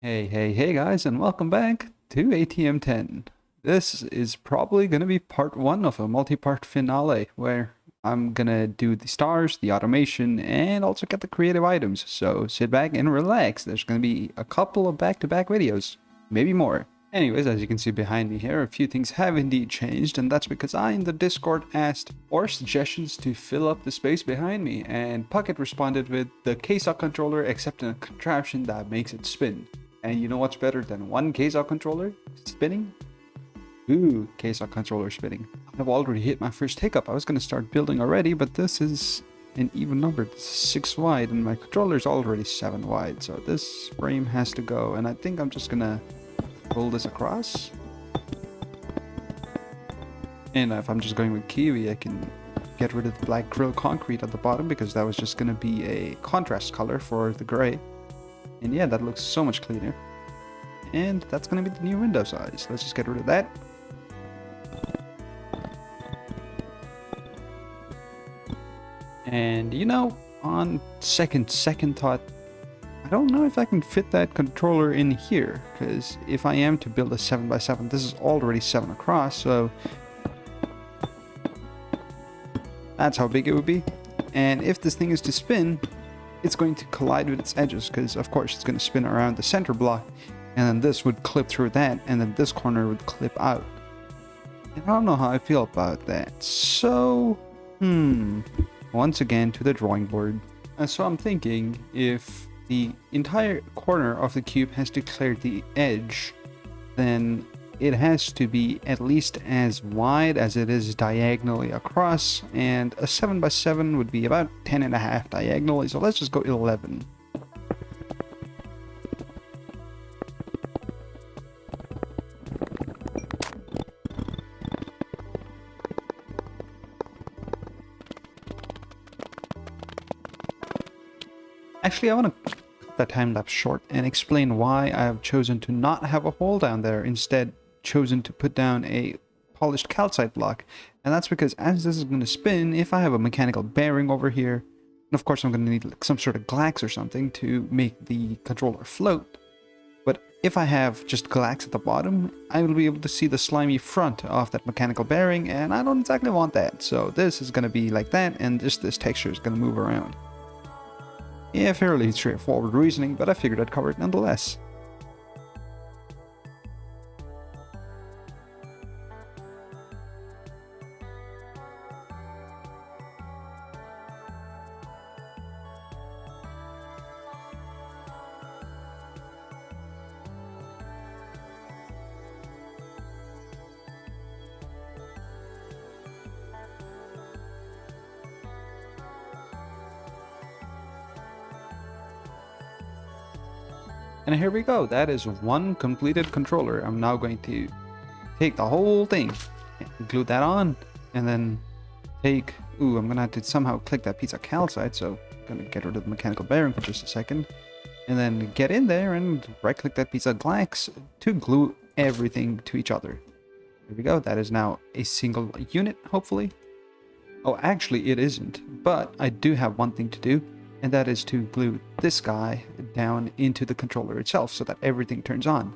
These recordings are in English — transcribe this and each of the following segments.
Hey guys, and welcome back to ATM10. This is probably going to be part one of a multi-part finale where I'm going to do the stars, the automation, and also get the creative items. So sit back and relax. There's going to be a couple of back-to-back videos, maybe more. Anyways, as you can see behind me here, a few things have indeed changed, and that's because I in the Discord asked for suggestions to fill up the space behind me, and Puckett responded with the KSAW controller except in a contraption that makes it spin. And you know what's better than one KSAW controller spinning? Ooh, KSAW controller spinning. I've already hit my first hiccup. I was going to start building already, but this is an even number. This is 6 wide, and my controller's already 7 wide. So this frame has to go, and I think I'm just going to pull this across. And if I'm just going with Kiwi, I can get rid of the black grill concrete at the bottom, because that was just going to be a contrast color for the gray. And yeah, that looks so much cleaner. And that's going to be the new window size. Let's just get rid of that. And you know, on second thought, I don't know if I can fit that controller in here, because if I am to build a 7x7, this is already 7 across, so that's how big it would be. And if this thing is to spin, it's going to collide with its edges, because of course it's going to spin around the center block, and then this would clip through that, and then this corner would clip out. And I don't know how I feel about that. So, once again to the drawing board. And so I'm thinking, if the entire corner of the cube has to clear the edge, then it has to be at least as wide as it is diagonally across, and a 7x7 would be about 10.5 diagonally, so let's just go 11. Actually, I want to cut that time lapse short and explain why I have chosen to not have a hole down there, instead chosen to put down a polished calcite block. And that's because as this is going to spin, if I have a mechanical bearing over here, and of course I'm going to need like some sort of glax or something to make the controller float. But if I have just glax at the bottom, I will be able to see the slimy front of that mechanical bearing, and I don't exactly want that. So this is going to be like that, and just this texture is going to move around. Yeah, fairly straightforward reasoning, but I figured I'd cover it nonetheless. And here we go. That is one completed controller. I'm now going to take the whole thing and glue that on, and then take... Ooh, I'm gonna have to somehow click that piece of calcite, so I'm gonna get rid of the mechanical bearing for just a second. And then get in there and right-click that piece of glax to glue everything to each other. There we go. That is now a single unit, hopefully. Oh, actually, it isn't. But I do have one thing to do, and that is to glue this guy down into the controller itself so that everything turns on.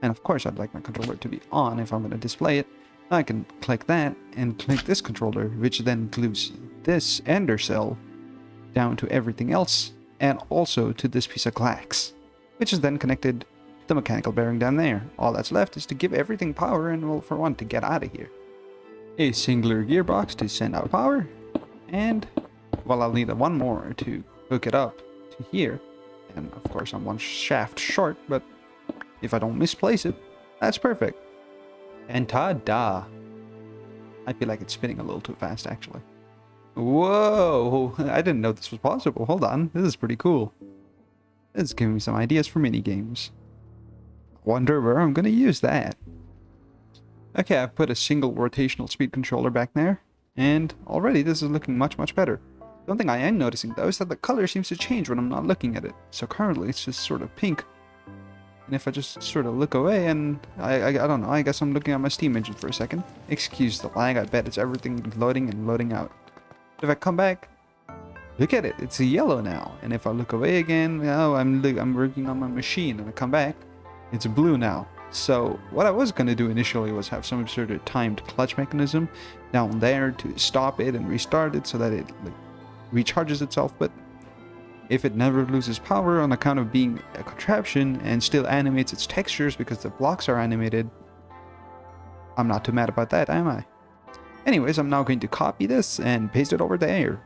And of course, I'd like my controller to be on if I'm going to display it. I can click that and click this controller, which then glues this ender cell down to everything else, and also to this piece of glax, which is then connected to the mechanical bearing down there. All that's left is to give everything power, and well, for one, to get out of here. A singular gearbox to send out power, and well, I'll need one more to hook it up to here. And of course I'm one shaft short, but if I don't misplace it, that's perfect. And ta-da! I feel like it's spinning a little too fast, actually. Whoa! I didn't know this was possible. Hold on, this is pretty cool. This is giving me some ideas for minigames. Wonder where I'm gonna use that. Okay, I've put a single rotational speed controller back there, and already this is looking much better. The one thing I am noticing though is that the color seems to change when I'm not looking at it. So currently it's just sort of pink. And if I just sort of look away, and I don't know, I guess I'm looking at my Steam engine for a second. Excuse the lag, I bet it's everything loading and loading out. If I come back, Look at it, it's a yellow now. And if I look away again, oh, I'm working on my machine, and I come back, it's blue now. So what I was going to do initially was have some sort of timed clutch mechanism down there to stop it and restart it so that it like, recharges itself. But if it never loses power on account of being a contraption and still animates its textures because the blocks are animated, I'm not too mad about that, am I? Anyways, I'm now going to copy this and paste it over there.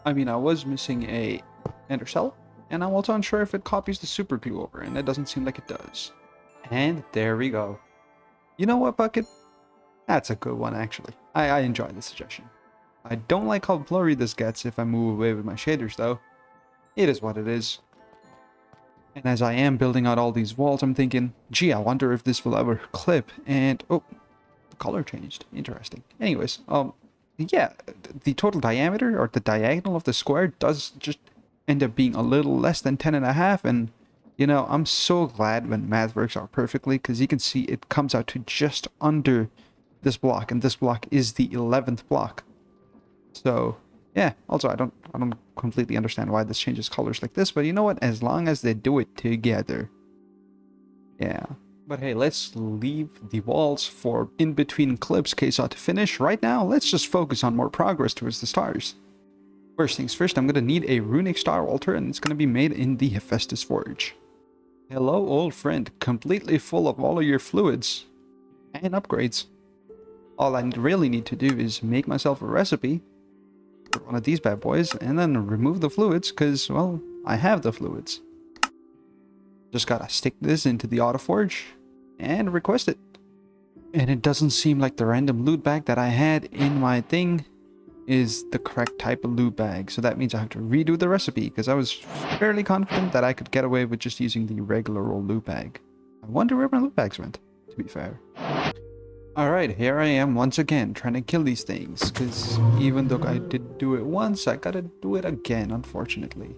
I mean, I was missing a ender cell, and I'm also unsure if it copies the super glue over, and it doesn't seem like it does. And there we go. You know what, Bucket? That's a good one, actually. I enjoy the suggestion. I don't like how blurry this gets if I move away with my shaders, though. It is what it is. And as I am building out all these walls, I'm thinking, gee, I wonder if this will ever clip, and oh, the color changed. Interesting. Anyways, yeah, the total diameter, or the diagonal of the square, does just end up being a little less than 10.5, and you know, I'm so glad when math works out perfectly, because you can see it comes out to just under this block, and this block is the 11th block. So yeah, also I don't completely understand why this changes colors like this, but you know what, as long as they do it together. Yeah. But hey, let's leave the walls for in-between clips KSAW to finish. Right now, let's just focus on more progress towards the stars. First things first, I'm going to need a runic star altar, and it's going to be made in the Hephaestus Forge. Hello, old friend, completely full of all of your fluids and upgrades. All I really need to do is make myself a recipe for one of these bad boys, and then remove the fluids, because, well, I have the fluids. Just gotta stick this into the autoforge and request it. And it doesn't seem like the random loot bag that I had in my thing is the correct type of loot bag. So that means I have to redo the recipe, because I was fairly confident that I could get away with just using the regular old loot bag. I wonder where my loot bags went, to be fair. Alright, here I am once again trying to kill these things, because even though I did do it once, I gotta do it again, unfortunately.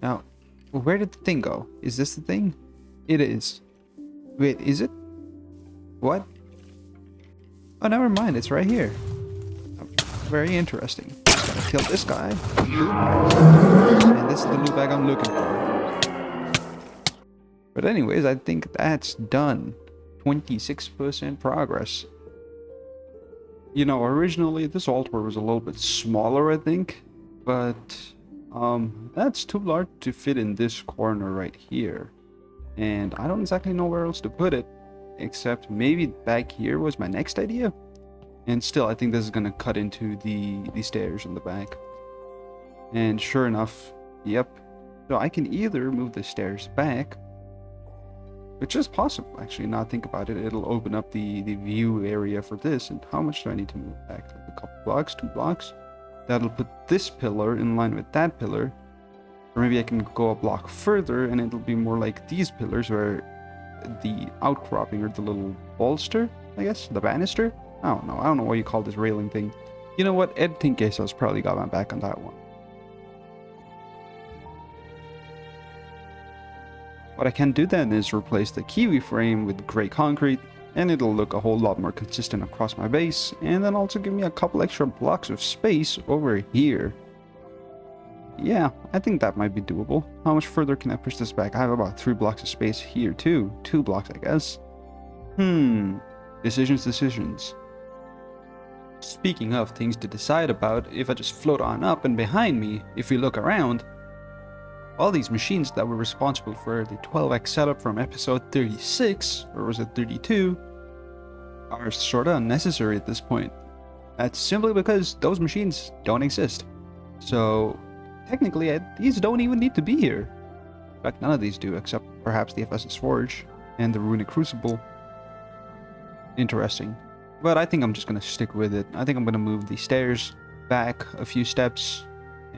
Now, where did the thing go? Is this the thing? It is. Wait, is it? What? Oh, never mind, it's right here. Very interesting. Just gotta kill this guy. And this is the loot bag I'm looking for. But anyways, I think that's done. 26% progress. You know, originally this altar was a little bit smaller, I think, but that's too large to fit in this corner right here, and I don't exactly know where else to put it, except maybe back here was my next idea. And still, I think this is gonna cut into the stairs in the back. And sure enough, yep. So I can either move the stairs back, which is possible, actually. Now think about it, it'll open up the view area for this. And how much do I need to move back? Like a couple blocks, 2 blocks? That'll put this pillar in line with that pillar. Or maybe I can go a block further and it'll be more like these pillars, where the outcropping, or the little bolster, I guess, the banister? I don't know what you call this railing thing. You know what, editing KSAW's probably got my back on that one. What I can do then is replace the kiwi frame with gray concrete, and it'll look a whole lot more consistent across my base, and then also give me a couple extra blocks of space over here. Yeah, I think that might be doable. How much further can I push this back? I have about 3 blocks of space here too. 2 blocks, I guess. Decisions. Speaking of things to decide about, if I just float on up, and behind me, if we look around, all these machines that were responsible for the 12x setup from episode 36, or was it 32, are sorta unnecessary at this point. That's simply because those machines don't exist. So, technically, these don't even need to be here. In fact, none of these do, except perhaps the Hephaestus Forge and the Runic Crucible. Interesting. But I think I'm just gonna stick with it. I think I'm gonna move the stairs back a few steps,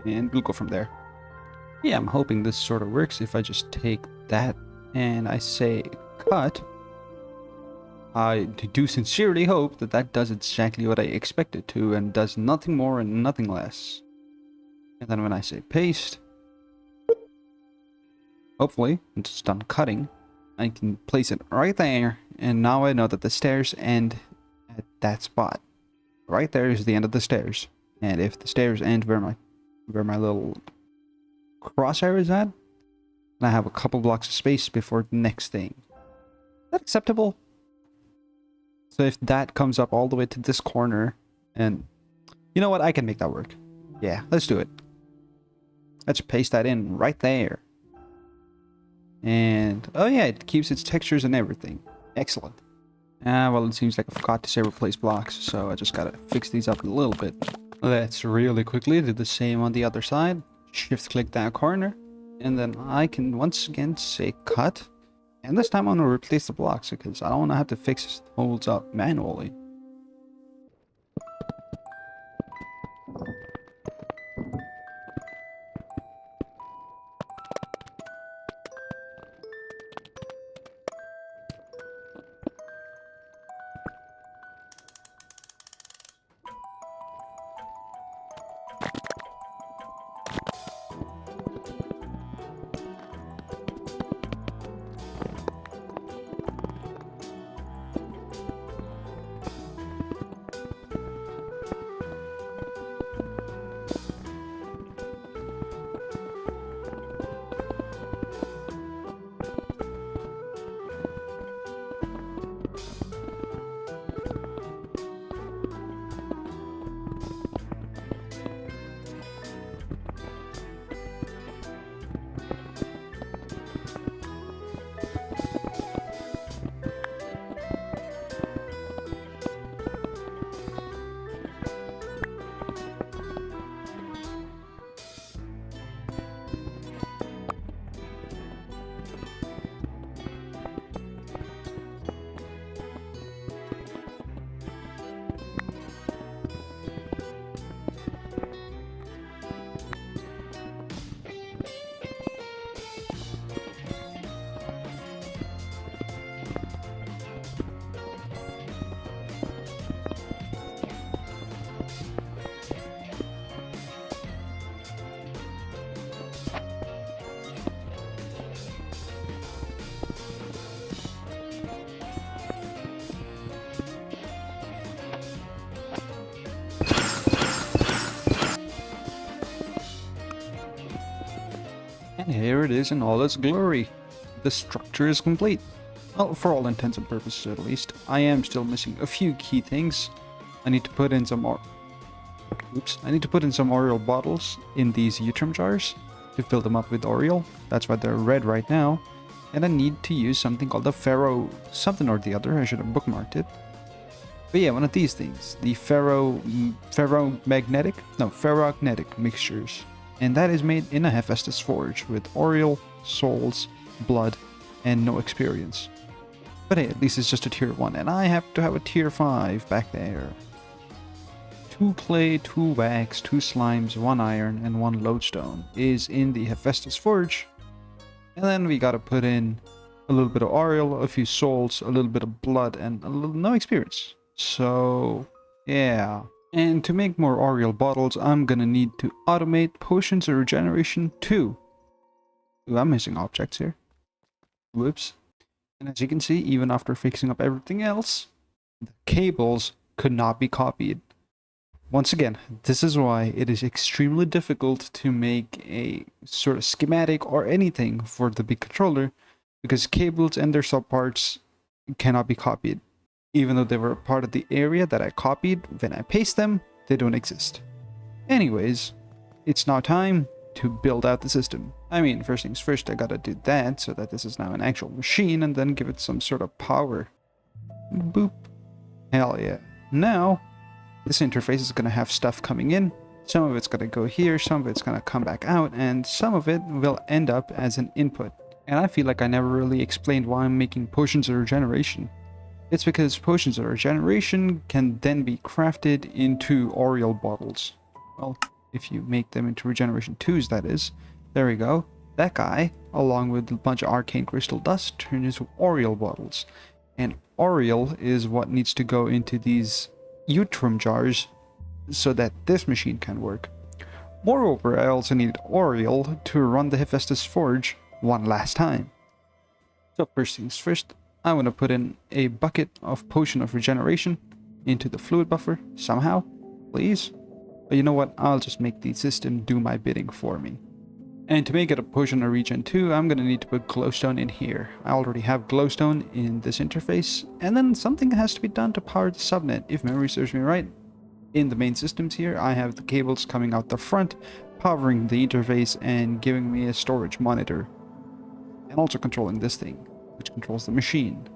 and we'll go from there. Yeah, I'm hoping this sort of works. If I just take that and I say cut, I do sincerely hope that that does exactly what I expect it to, and does nothing more and nothing less. And then when I say paste, hopefully, once it's done cutting, I can place it right there, and now I know that the stairs end at that spot. Right there is the end of the stairs, and if the stairs end where my where my little crosshair is at. And I have a couple blocks of space before the next thing. Is that acceptable? So if that comes up all the way to this corner, and you know what? I can make that work. Yeah, let's do it. Let's paste that in right there. And, oh yeah, it keeps its textures and everything. Excellent. Well, it seems like I forgot to say replace blocks, so I just gotta fix these up a little bit. Let's really quickly do the same on the other side. Shift click that corner, and then I can once again say cut. And this time I'm gonna replace the blocks because I don't wanna have to fix holes up manually. And here it is in all its glory. The structure is complete. Well, for all intents and purposes at least. I am still missing a few key things. I need to put in some more. I need to put in some Oriole bottles in these Utrum jars to fill them up with Oriole. That's why they're red right now. And I need to use something called the ferro something or the other. I should have bookmarked it. But yeah, one of these things. The ferromagnetic mixtures. And that is made in a Hephaestus forge with Oriole, souls, blood, and no experience. But hey, at least it's just a tier 1, and I have to have a tier 5 back there. 2 clay, 2 wax, 2 slimes, 1 iron, and 1 lodestone is in the Hephaestus forge. And then we gotta put in a little bit of Oriole, a few souls, a little bit of blood, and no experience. So, yeah. And to make more Oriole bottles, I'm gonna need to automate potions of regeneration 2. Ooh, I'm missing objects here. Whoops. And as you can see, even after fixing up everything else, the cables could not be copied. Once again, this is why it is extremely difficult to make a sort of schematic or anything for the big controller, because cables and their subparts cannot be copied. Even though they were a part of the area that I copied, when I paste them, they don't exist. Anyways, it's now time to build out the system. I mean, first things first, I gotta do that so that this is now an actual machine, and then give it some sort of power. Boop. Hell yeah. Now, this interface is gonna have stuff coming in. Some of it's gonna go here, some of it's gonna come back out, and some of it will end up as an input. And I feel like I never really explained why I'm making potions of regeneration. It's because potions of regeneration can then be crafted into Oriole bottles. Well, if you make them into regeneration 2s, that is. There we go. That guy, along with a bunch of arcane crystal dust, turns into Oriole bottles. And Oriole is what needs to go into these Utrum jars so that this machine can work. Moreover, I also need Oriole to run the Hephaestus forge one last time. So first things first, I want to put in a bucket of potion of regeneration into the fluid buffer somehow, please. But you know what? I'll just make the system do my bidding for me. And to make it a potion or regen 2, I'm going to need to put glowstone in here. I already have glowstone in this interface. And then something has to be done to power the subnet. If memory serves me right, in the main systems here, I have the cables coming out the front, powering the interface and giving me a storage monitor. And also controlling this thing, which controls the machine.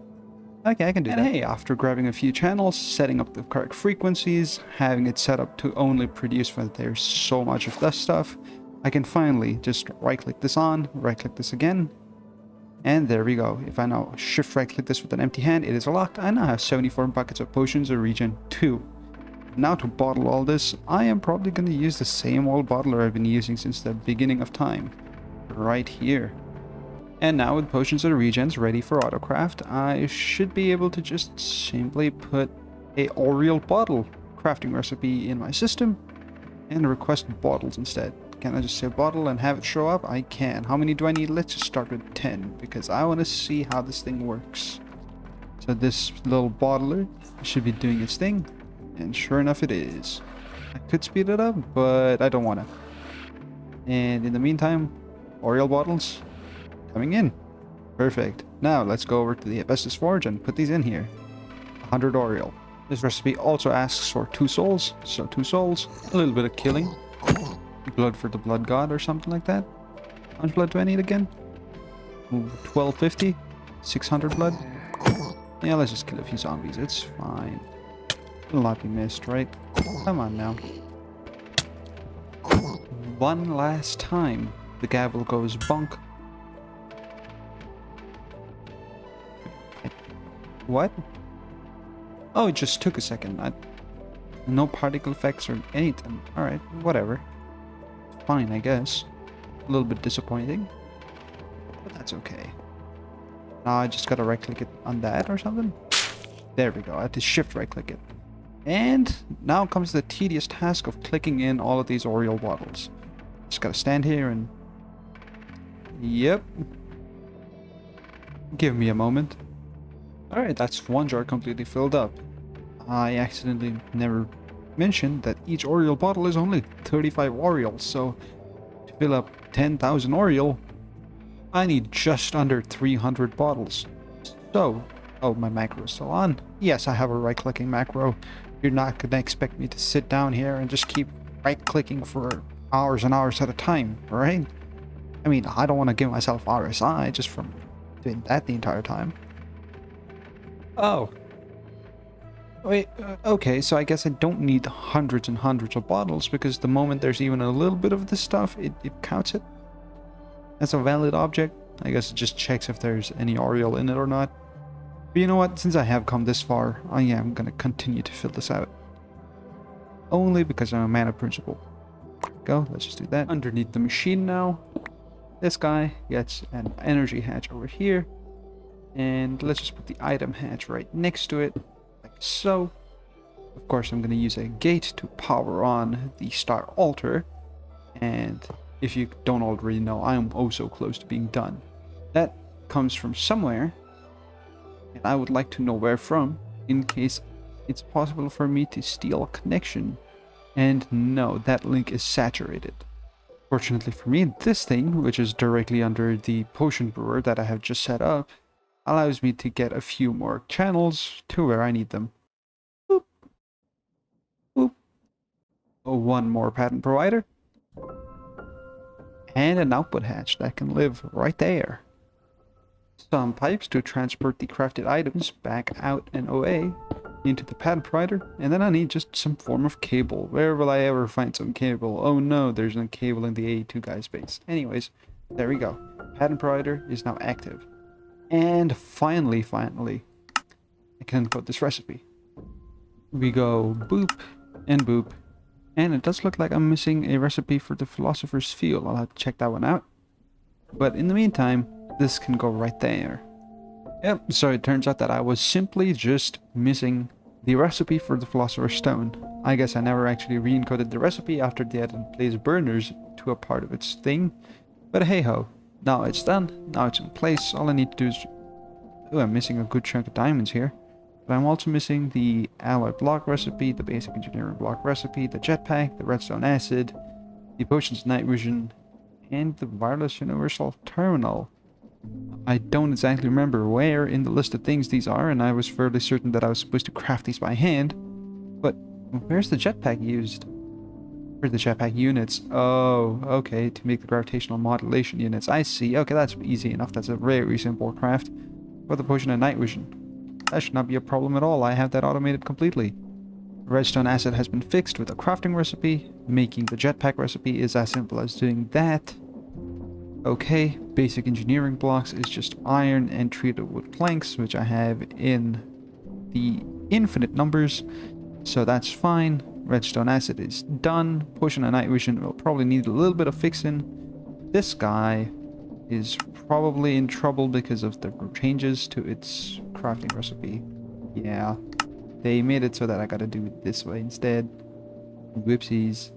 Okay, I can do that. And hey, after grabbing a few channels, setting up the correct frequencies, having it set up to only produce when there's so much of this stuff, I can finally just right-click this on, right-click this again, and there we go. If I now shift right-click this with an empty hand, it is locked. I now have 74 buckets of potions or regen 2. Now to bottle all this, I am probably going to use the same old bottler I've been using since the beginning of time, right here. And now with potions and regens ready for autocraft, I should be able to just simply put a Oriole bottle crafting recipe in my system and request bottles instead. Can I just say bottle and have it show up? I can. How many do I need? Let's just start with 10 because I want to see how this thing works. So this little bottler should be doing its thing, and sure enough it is. I could speed it up, but I don't want to. And in the meantime, Oriole bottles coming in. Perfect. Now let's go over to the Hephaestus Forge and put these in here. 100 Oriole. This recipe also asks for 2 souls, so 2 souls, a little bit of killing. Blood for the blood god or something like that. How much blood do I need again? 1250? 600 blood? Yeah, let's just kill a few zombies. It's fine. Will not be missed, right? Come on now. One last time. The gavel goes bonk. What? Oh, it just took a second. No particle effects or anything. Alright, whatever. Fine, I guess. A little bit disappointing, but that's okay. Now I just gotta right-click it on that or something. There we go. I have to shift right-click it. And now comes the tedious task of clicking in all of these Oriole bottles. Just gotta stand here and... Yep. Give me a moment. Alright, that's one jar completely filled up. I accidentally never mentioned that each Oriole bottle is only 35 Orioles, so to fill up 10,000 Oriole, I need just under 300 bottles. So, oh, my macro is still on. Yes, I have a right-clicking macro. You're not gonna expect me to sit down here and just keep right-clicking for hours and hours at a time, right? I mean, I don't want to give myself RSI just from doing that the entire time. Oh. Wait, okay, so I guess I don't need hundreds and hundreds of bottles, because the moment there's even a little bit of this stuff, it counts it as a valid object. I guess it just checks if there's any Oriole in it or not. But you know what, since I have come this far, I am going to continue to fill this out. Only because I'm a man of principle. Go, let's just do that. Underneath the machine now, this guy gets an energy hatch over here. And let's just put the item hatch right next to it. So, of course, I'm going to use a gate to power on the star altar. And if you don't already know, I am oh so close to being done. That comes from somewhere, and I would like to know where from, in case it's possible for me to steal a connection. And no, that link is saturated. Fortunately for me, this thing, which is directly under the potion brewer that I have just set up, allows me to get a few more channels to where I need them. Boop. Boop. Oh, one more patent provider. And an output hatch that can live right there. Some pipes to transport the crafted items back out and away into the patent provider. And then I need just some form of cable. Where will I ever find some cable? Oh no, there's no cable in the AE2 guy's base. Anyways, there we go. Patent provider is now active. And finally, I can encode this recipe. We go boop and boop. And it does look like I'm missing a recipe for the Philosopher's Field. I'll have to check that one out. But in the meantime, this can go right there. Yep, so it turns out that I was simply just missing the recipe for the Philosopher's Stone. I guess I never actually re-encoded the recipe after they had placed burners to a part of its thing. But hey ho. Now it's done, now it's in place, all I need to do is... Oh, I'm missing a good chunk of diamonds here. But I'm also missing the alloy block recipe, the basic engineering block recipe, the jetpack, the redstone acid, the potions night vision, and the wireless universal terminal. I don't exactly remember where in the list of things these are, and I was fairly certain that I was supposed to craft these by hand. But where's the jetpack used? For the jetpack units. Oh, okay, to make the gravitational modulation units. I see. Okay, that's easy enough. That's a very simple craft. For the potion of night vision. That should not be a problem at all. I have that automated completely. Redstone acid has been fixed with a crafting recipe. Making the jetpack recipe is as simple as doing that. Okay, basic engineering blocks is just iron and treated wood planks, which I have in the infinite numbers, so that's fine. Redstone acid is done. Potion of night vision will probably need a little bit of fixing. This guy is probably in trouble because of the changes to its crafting recipe. Yeah, they made it so that I gotta do it this way instead. Whoopsies.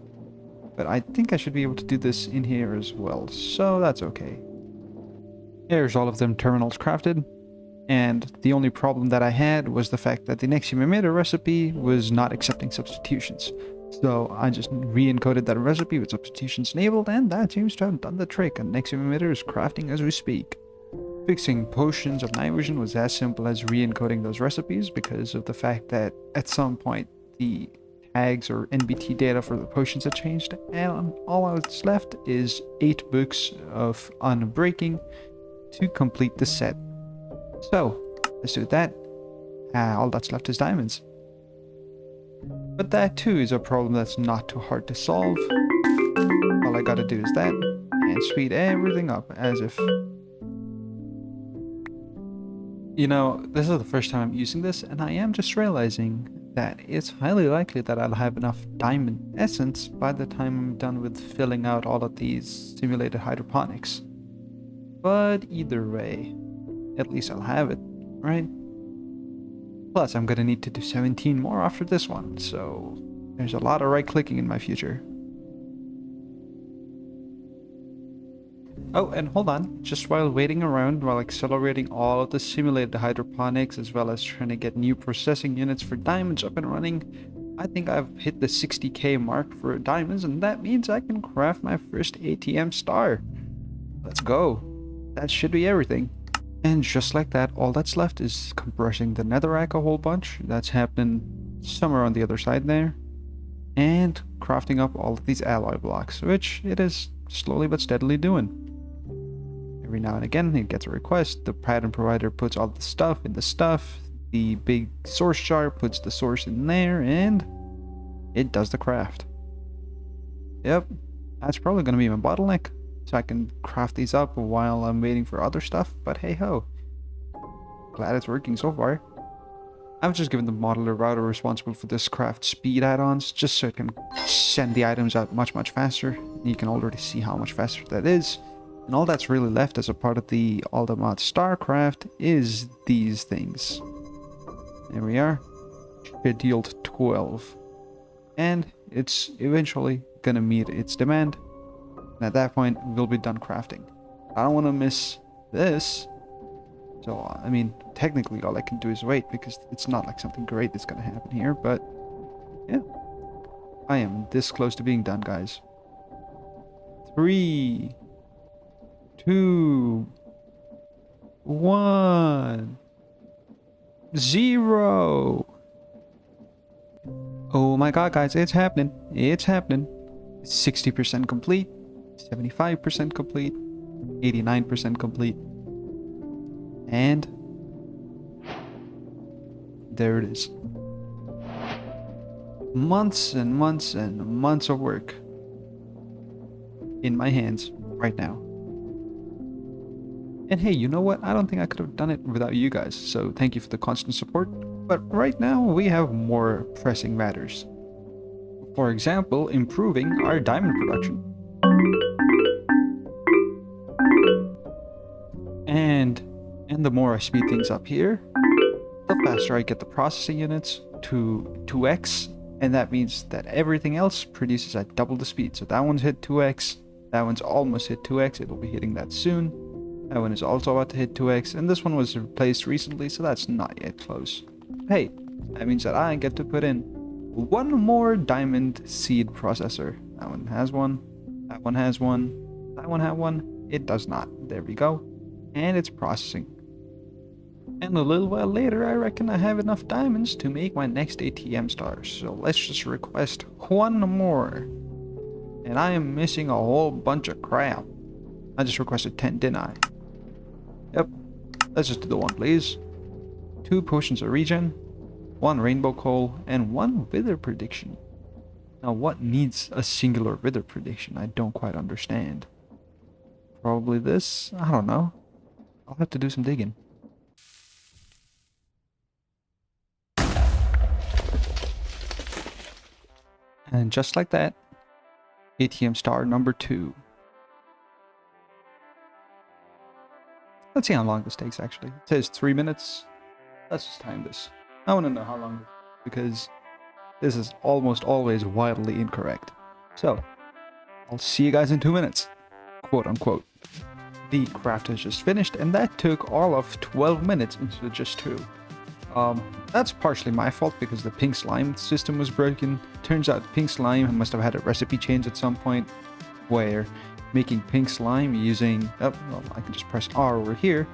But I think I should be able to do this in here as well, so that's okay. Here's all of them terminals crafted. And the only problem that I had was the fact that the Nexium emitter recipe was not accepting substitutions. So I just re-encoded that recipe with substitutions enabled, and that seems to have done the trick, and Nexium emitter is crafting as we speak. Fixing potions of night vision was as simple as re-encoding those recipes because of the fact that at some point the tags or NBT data for the potions had changed, and all that's left is 8 books of Unbreaking to complete the set. So, let's do that. All that's left is diamonds. But that too is a problem that's not too hard to solve. All I gotta do is that, and speed everything up as if... You know, this is the first time I'm using this, and I am just realizing that it's highly likely that I'll have enough diamond essence by the time I'm done with filling out all of these simulated hydroponics. But either way, at least I'll have it, right? Plus, I'm gonna need to do 17 more after this one, so there's a lot of right-clicking in my future. Oh, and hold on, just while waiting around, while accelerating all of the simulated hydroponics, as well as trying to get new processing units for diamonds up and running, I think I've hit the 60k mark for diamonds, and that means I can craft my first ATM star. Let's go. That should be everything. And just like that, all that's left is compressing the netherrack a whole bunch. That's happening somewhere on the other side there. And crafting up all of these alloy blocks, which it is slowly but steadily doing. Every now and again, it gets a request. The pattern provider puts all the stuff in the stuff. The big source jar puts the source in there, and it does the craft. Yep, that's probably going to be my bottleneck. So I can craft these up while I'm waiting for other stuff, but hey ho. Glad it's working so far. I've just given the modeler router responsible for this craft speed add-ons, just so it can send the items out much faster. You can already see how much faster that is. And all that's really left as a part of the Aldemod Starcraft is these things. There we are. Scheduled 12. And it's eventually gonna meet its demand. And at that point, we'll be done crafting. I don't want to miss this. So, I mean, technically all I can do is wait, because it's not like something great is going to happen here, but yeah. I am this close to being done, guys. 3, 2, 1, 0. Oh my god, guys, it's happening. It's happening. 60% complete. 75% complete, 89% complete, and there it is. Months and months and months of work in my hands right now. And hey, you know what? I don't think I could have done it without you guys, so thank you for the constant support. But right now, we have more pressing matters. For example, improving our diamond production. And the more I speed things up here, the faster I get the processing units to 2x, and that means that everything else produces at double the speed. So that one's hit 2x, that one's almost hit 2x, it'll be hitting that soon. That one is also about to hit 2x, and this one was replaced recently, so that's not yet close. Hey, that means that I get to put in one more diamond seed processor. That one has one. That one has one. That one has one. It does not. There we go. And it's processing. And a little while later, I reckon I have enough diamonds to make my next ATM stars. So let's just request one more. And I am missing a whole bunch of crap. I just requested 10, didn't I? Yep. Let's just do the one, please. 2 potions of regen, 1 rainbow coal, and 1 wither prediction. Now, what needs a singular wither prediction? I don't quite understand. Probably this? I don't know. I'll have to do some digging. And just like that, ATM star number 2. Let's see how long this takes, actually. It says 3 minutes. Let's just time this. I want to know how long, because this is almost always wildly incorrect. So, I'll see you guys in 2 minutes. Quote unquote. The craft has just finished, and that took all of 12 minutes instead of just 2. That's partially my fault because the pink slime system was broken. Turns out pink slime must have had a recipe change at some point where making pink slime using, oh, well, I can just press R over here.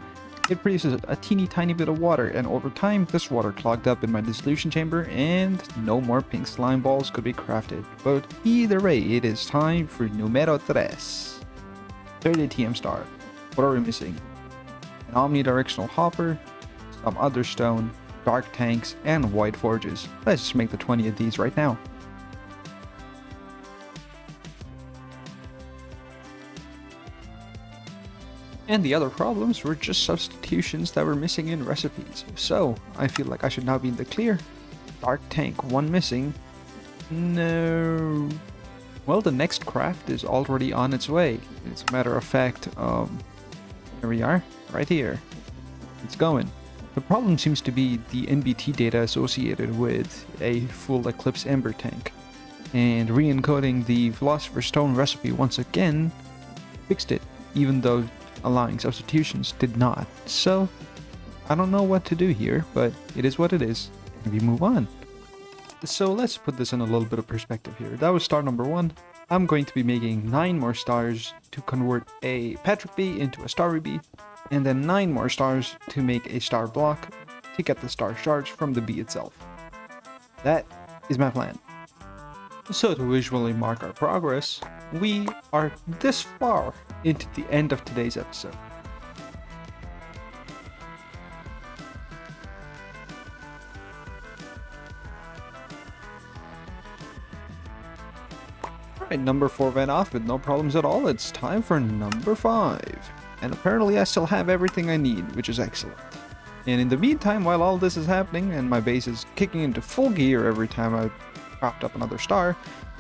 It produces a teeny tiny bit of water, and over time this water clogged up in my dissolution chamber and no more pink slime balls could be crafted. But either way, it is time for numero 3. Third ATM star. What are we missing? An omnidirectional hopper, some other stone, dark tanks, and white forges. Let's just make the 20 of these right now. And the other problems were just substitutions that were missing in recipes. So, I feel like I should now be in the clear. Dark tank, 1 missing. No. Well, the next craft is already on its way. As a matter of fact, here we are, right here. It's going. The problem seems to be the NBT data associated with a full Eclipse Ember tank. And re-encoding the Philosopher's Stone recipe once again fixed it, even though allowing substitutions did not. So, I don't know what to do here, but it is what it is. We move on. So let's put this in a little bit of perspective here. That was star number 1. I'm going to be making 9 more stars to convert a Patrick bee into a starry bee, and then 9 more stars to make a star block to get the star shards from the bee itself. That is my plan. So to visually mark our progress, we are this far into the end of today's episode. Alright, number 4 went off with no problems at all. It's time for number 5. And apparently I still have everything I need, which is excellent. And in the meantime, while all this is happening and my base is kicking into full gear every time I propped up another star,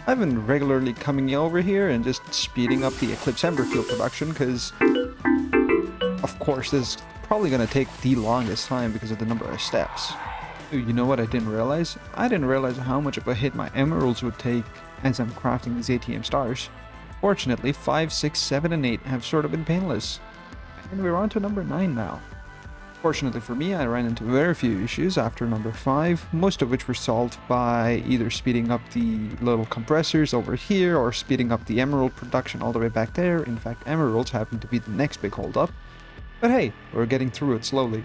I've been regularly coming over here and just speeding up the Eclipse Ember field production because, of course, this is probably going to take the longest time because of the number of steps. Ooh, you know what I didn't realize? I didn't realize how much of a hit my emeralds would take as I'm crafting these ATM stars. Fortunately, 5, 6, 7, and 8 have sort of been painless. And we're on to number 9 now. Fortunately for me, I ran into very few issues after number 5, most of which were solved by either speeding up the little compressors over here or speeding up the emerald production all the way back there. In fact, emeralds happen to be the next big holdup. But hey, we're getting through it slowly.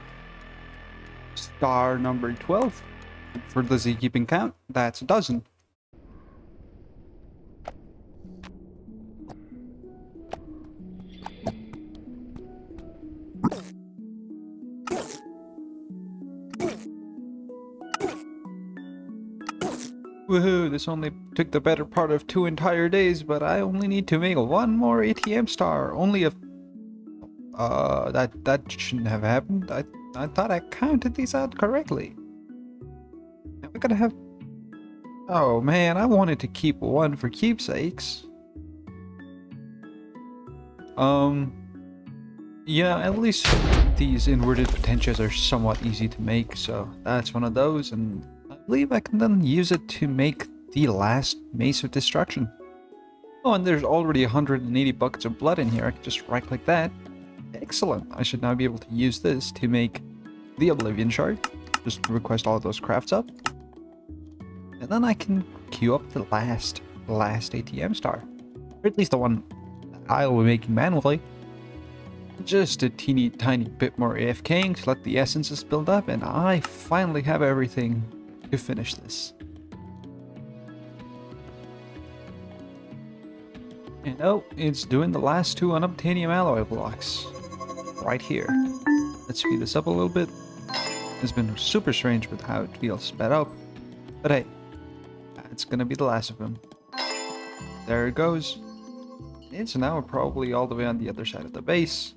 Star number 12. For those of you keeping count, that's a dozen. Woohoo, this only took the better part of 2 entire days, but I only need to make 1 more ATM star. Only a... that shouldn't have happened. I thought I counted these out correctly. Am I gonna have... Oh man, I wanted to keep 1 for keepsakes. Yeah, at least these inverted potentias are somewhat easy to make, so that's one of those, and I believe I can then use it to make the last Mace of Destruction. Oh, and there's already 180 buckets of blood in here. I can just right-click that. Excellent. I should now be able to use this to make the Oblivion Shard, just request all of those crafts up. And then I can queue up the last ATM star. Or at least the one I'll be making manually. Just a teeny tiny bit more AFKing to let the essences build up, and I finally have everything to finish this. And oh, it's doing the last 2 unobtainium alloy blocks right here. Let's speed this up a little bit. It's been super strange with how it feels sped up, but hey, it's gonna be the last of them. There it goes. It's now probably all the way on the other side of the base.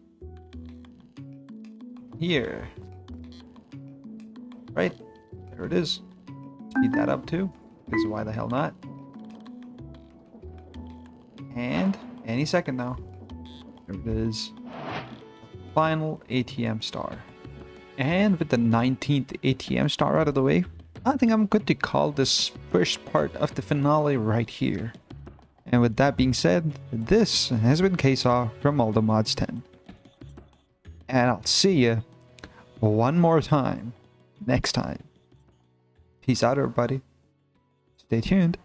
Here. Right, there it is. Speed that up too, because why the hell not? And any second now. There it is. Final ATM star. And with the 19th ATM star out of the way, I think I'm good to call this first part of the finale right here. And with that being said, this has been KSAW from Mods 10. And I'll see you one more time next time. Peace out, everybody. Stay tuned.